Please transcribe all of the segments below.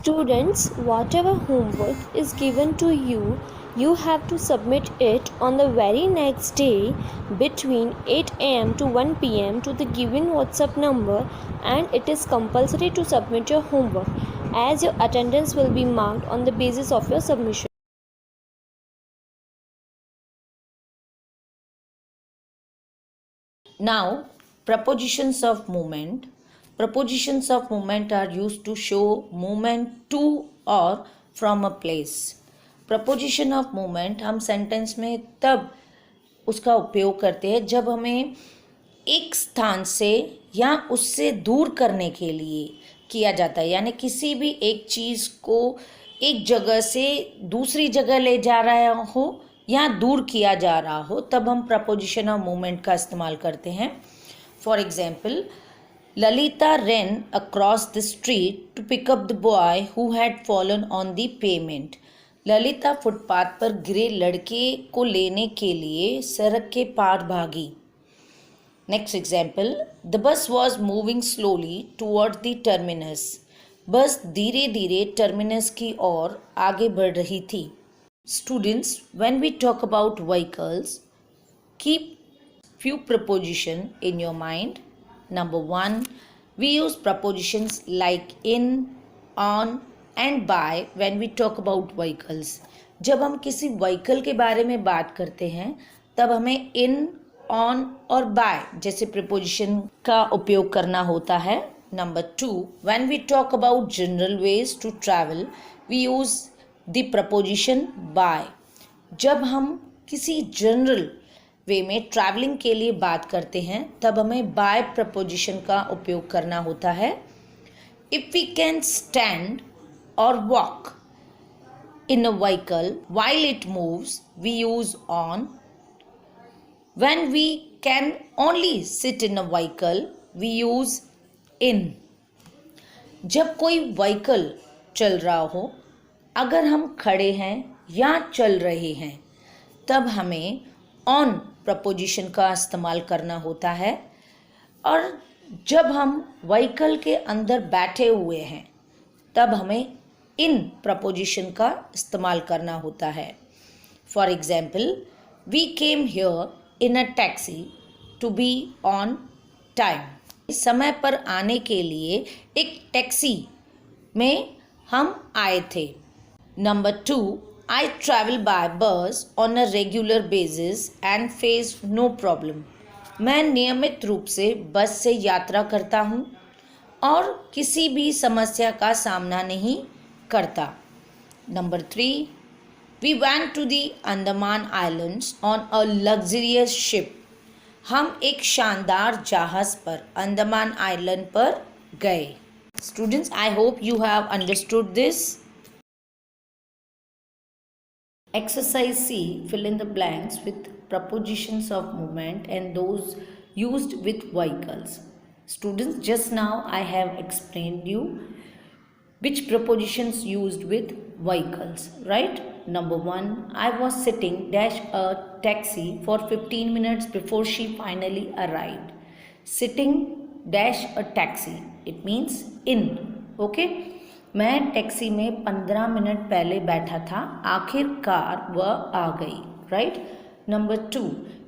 Students, whatever homework is given to you, you have to submit it on the very next day between 8 am to 1 pm to the given WhatsApp number, and it is compulsory to submit your homework as your attendance will be marked on the basis of your submission. Now, prepositions of movement. Prepositions of movement are used to show movement to or from a place. Preposition of movement हम sentence में तब उसका उपयोग करते हैं जब हमें एक स्थान से या उससे दूर करने के लिए किया जाता है, यानी किसी भी एक चीज़ को एक जगह से दूसरी जगह ले जा रहा हो या दूर किया जा रहा हो, तब हम प्रपोजिशन ऑफ मूवमेंट का इस्तेमाल करते हैं. For example, Lalita ran across the street to pick up the boy who had fallen on the pavement. Lalita footpath पर गिरे लड़के को लेने के लिए सड़क के पार भागी. Next example, the bus was moving slowly toward the terminus. बस धीरे धीरे टर्मिनस की ओर आगे बढ़ रही थी. Students, when we talk about vehicles, keep few preposition in your mind. Number one, we use prepositions like in, on and by when we talk about vehicles. जब हम किसी व्हीकल के बारे में बात करते हैं तब हमें in, on और by जैसे preposition का उपयोग करना होता है. Number two, when we talk about general ways to travel, we use the preposition by. जब हम किसी जनरल वे में ट्रैवलिंग के लिए बात करते हैं तब हमें बाय प्रपोजिशन का उपयोग करना होता है. If we can stand or walk in a vehicle while it moves, we use on. When we can only sit in a vehicle, we use in. जब कोई व्हीकल चल रहा हो, अगर हम खड़े हैं या चल रहे हैं, तब हमें ऑन प्रपोजिशन का इस्तेमाल करना होता है. और जब हम व्हीकल के अंदर बैठे हुए हैं तब हमें इन प्रपोजिशन का इस्तेमाल करना होता है. For example, we came here in a taxi to be on time. समय पर आने के लिए एक टैक्सी में हम आए थे. Number two, I travel by bus on a regular basis and face no problem. मैं नियमित रूप से बस से यात्रा करता हूँ और किसी भी समस्या का सामना नहीं करता. Number three, we went to the Andaman Islands on a luxurious ship. हम एक शानदार जहाज पर अंडमान आइलैंड पर गए. Students, I hope you have understood this. Exercise C. Fill in the blanks with prepositions of movement and those used with vehicles. Students, just now I have explained you which prepositions used with vehicles, right? Number one, I was sitting dash a taxi for 15 minutes before she finally arrived. Sitting dash a taxi, it means in. Okay. मैं taxi में 15 minute पहले बैठा था, आखिरकार वह आ गई. Right. Number two,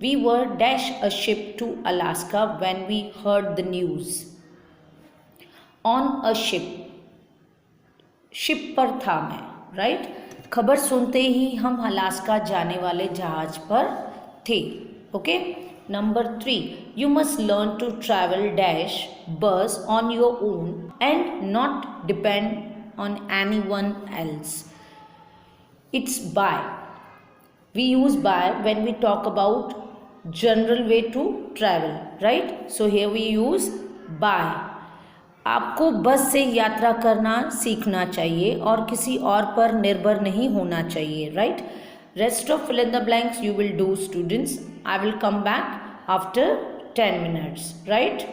we were dash a ship to Alaska when we heard the news. On a ship, ship पर था मैं. राइट. खबर सुनते ही हम अलास्का जाने वाले जहाज पर थे. Okay. Number three, you must learn to travel dash bus on your own and not depend on anyone else. It's by. We use by when we talk about general way to travel, right? So here we use by. आपको बस से यात्रा करना सीखना चाहिए और किसी और पर निर्भर नहीं होना चाहिए, right? Rest of fill in the blanks you will do, students. I will come back after 10 minutes, right?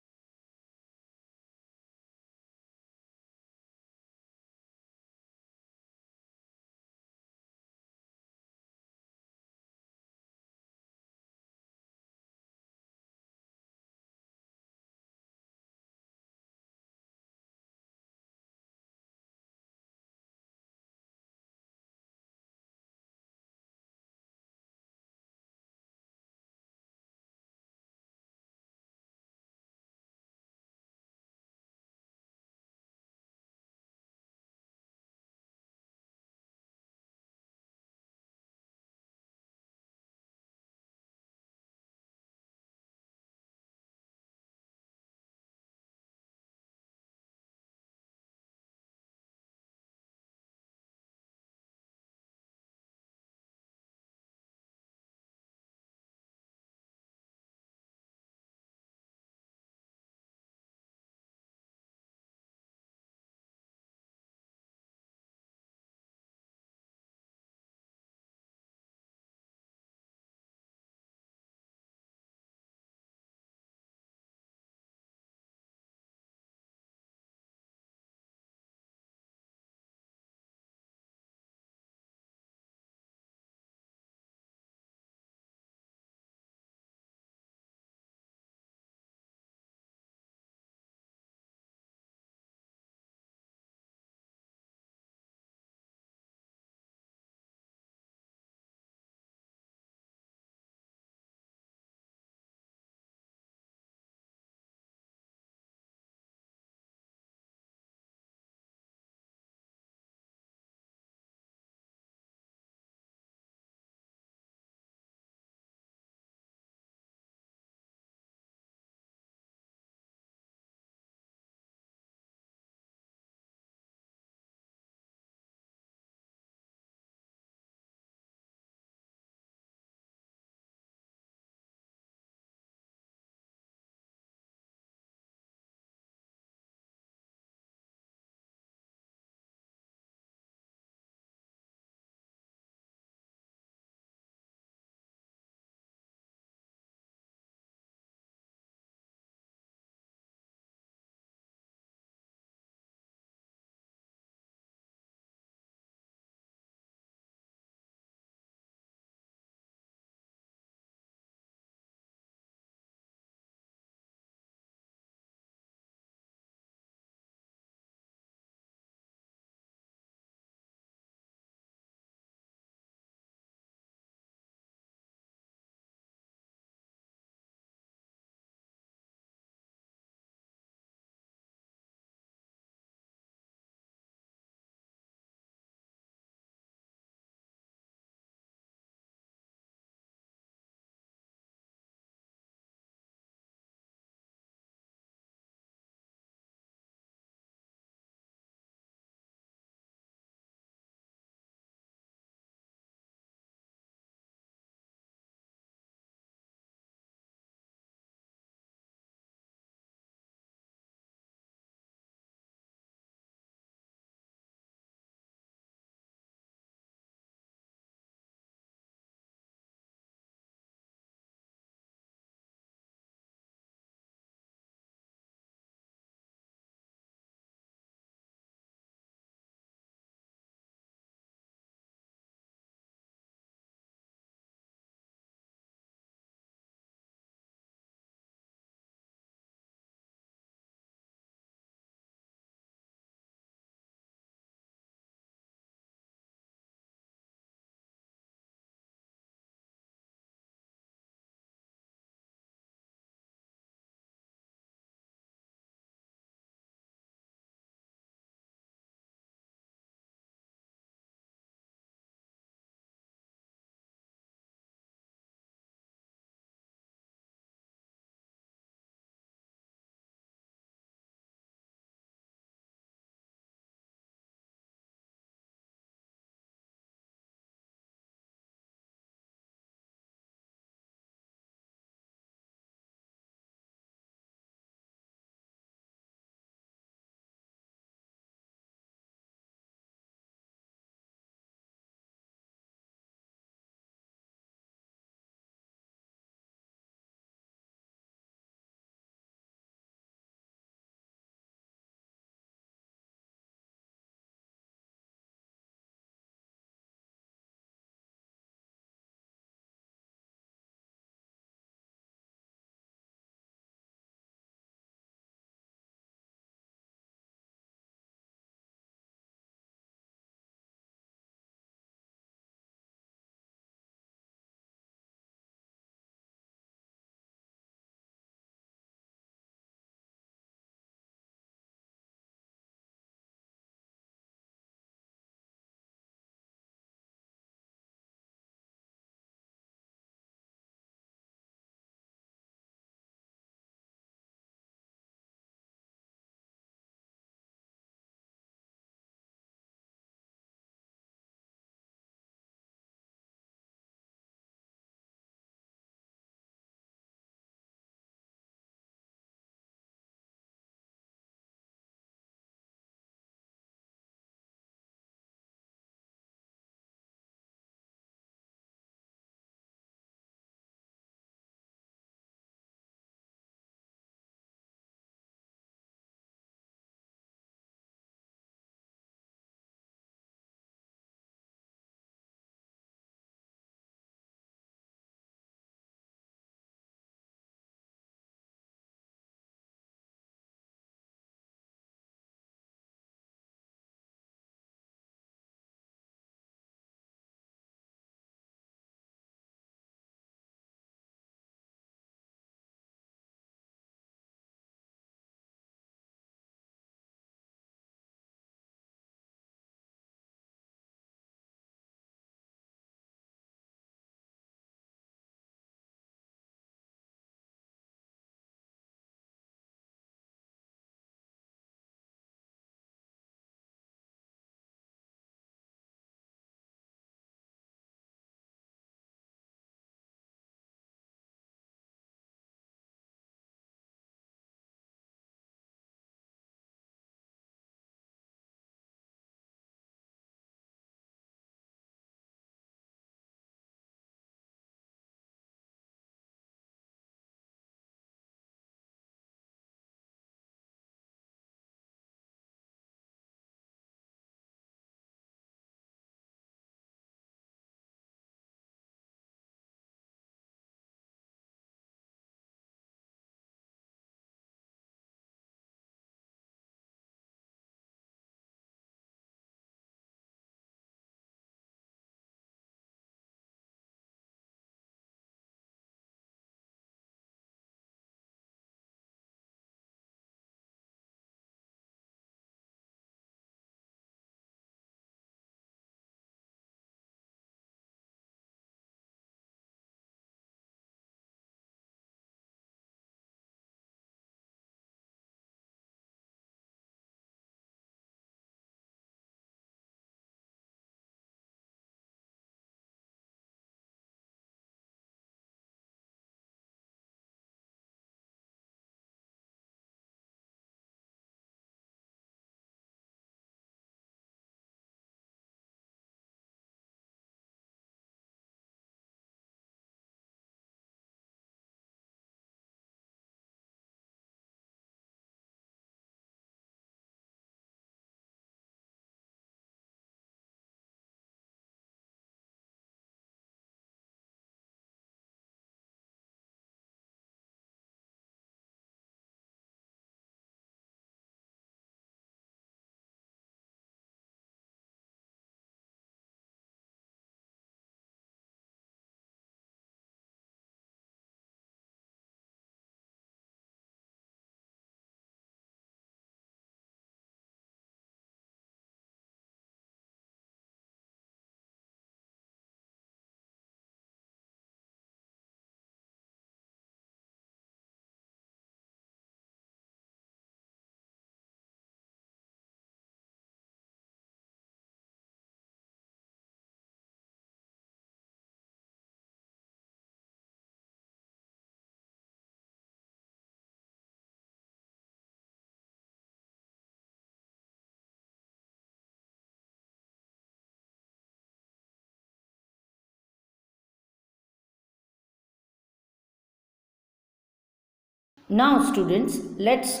Now students, let's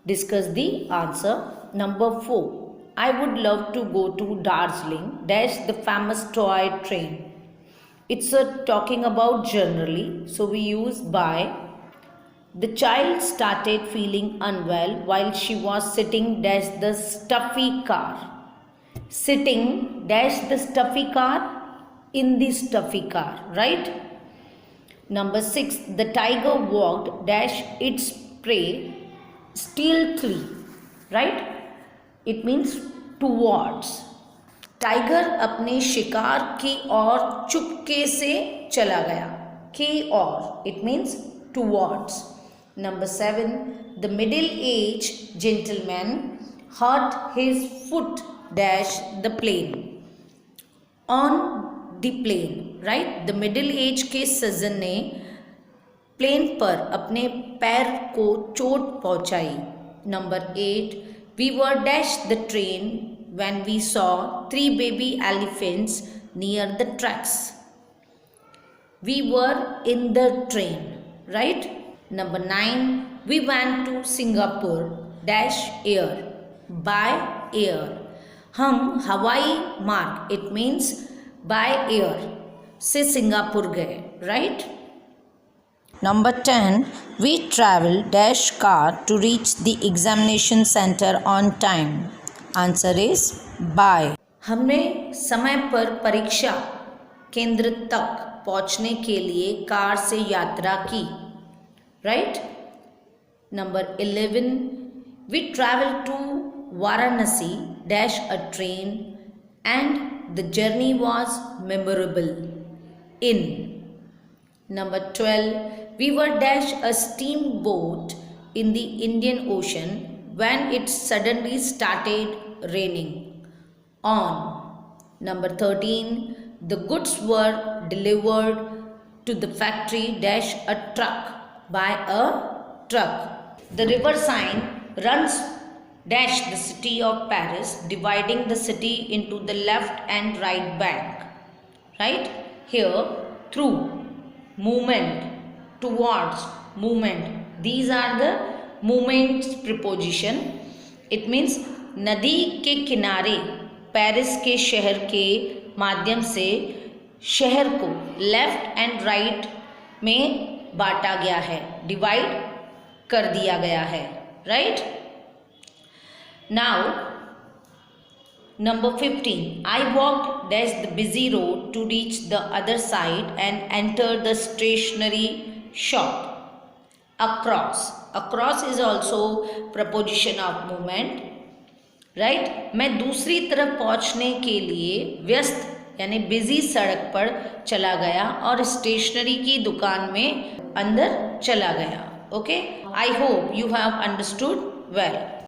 discuss the answer. Number 4. I would love to go to Darjeeling dash the famous toy train. It's talking about generally, so we use by. The child started feeling unwell while she was sitting dash the stuffy car. Sitting dash the stuffy car, in the stuffy car, right? Number 6. The tiger walked dash its prey stealthily, right? It means towards. Tiger अपने शिकार की ओर चुपके से चला गया. की ओर, it means towards. Number 7. The middle-aged gentleman hurt his foot dash the plane. On the plane, right? The middle-aged के सज्जन ने प्लेन पर अपने पैर को चोट पहुंचाई. Number 8. We were dash the train when we saw 3 baby elephants near the tracks. We were in the train, right? Number 9. We went to Singapore dash air, by air. हम हवाई मार्ग, it means by air, से Singapore गए, right? Number 10. We traveled dash car to reach the examination center on time. Answer is by. हमने समय पर परीक्षा केंद्र तक पहुंचने के लिए कार से यात्रा की, right? Number 11. We traveled to Varanasi dash a train and the journey was memorable. In. Number 12. We were dash a steamboat in the Indian Ocean when it suddenly started raining. On. Number 13. The goods were delivered to the factory dash a truck, by a truck. The river Seine runs dash the city of Paris, dividing the city into the left and right bank, right? Here, through, movement, towards, movement. These are the movements preposition. It means नदी के किनारे Paris के शहर के माध्यम से शहर को लेफ्ट एंड राइट में बांटा गया है, डिवाइड कर दिया गया है, right? Now Number 15. I walked dash the busy road to reach the other side and enter the stationery shop. Across. Across is also preposition of movement, right? मैं दूसरी तरफ पहुंचने के लिए व्यस्त यानी बिजी सड़क पर चला गया और स्टेशनरी की दुकान में अंदर चला गया. Okay? I hope you have understood well.